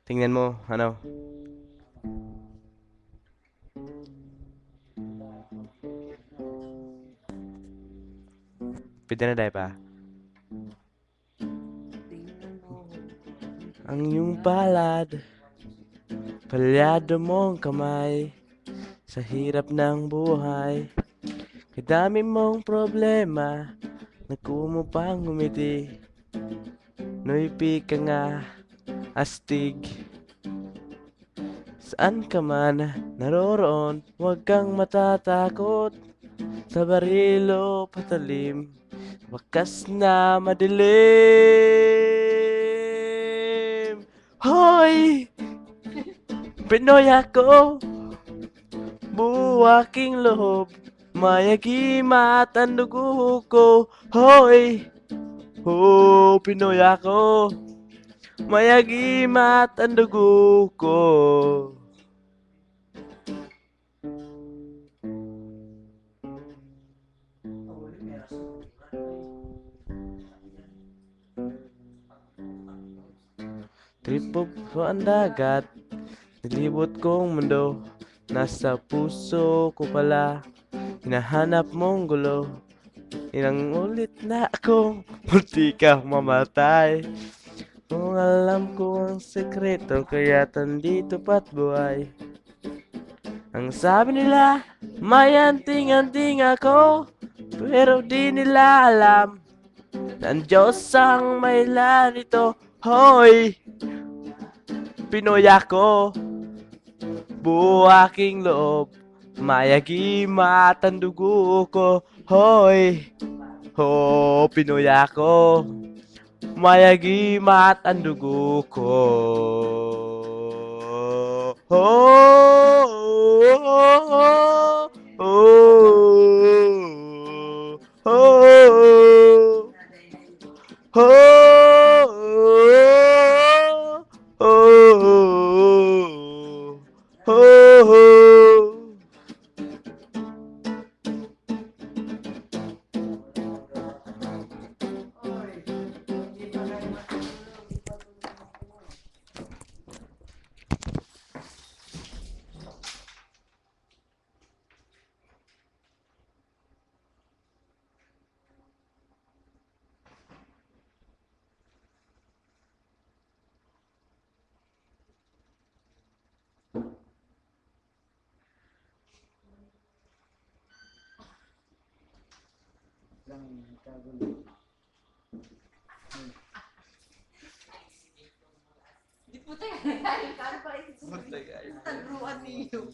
Tingnan mo, ano? Pwede na dahil pa. Ang iyong palad, palyado mong kamay, sa hirap ng buhay. Kadami mong problema, naku mo pang ngumiti. Nuipi ka nga, astig. Saan ka man naroroon, huwag kang matatakot. Sa barilo patalim, wakas na madilim. Hoy! Pinoy ako, buwaking loob, mayagimat ang dugo ko. Hoy! Oh, Pinoy ako, mayagimat ang dugo ko. Tripod ko ang dagat, nilibot kong mundo, nasa puso ko pala, hinahanap mong gulo. Ilang ulit na akong munti ka mamatay. Kung alam ko ang sekreto, kaya tandito pa't buhay. Ang sabi nila, may anting-anting ako, pero di nila alam na ang Diyos ang may nito. Hoy! Pinoy ako, buwaking loob, mayagimat ang dugo ko. Hoy! Ho, Pinoy ako, mayagimat ang dugo ko. Ho, ho, ho, ho, ho. Di puta yan. Kano pa ito? Puta yan. Taluan niyo.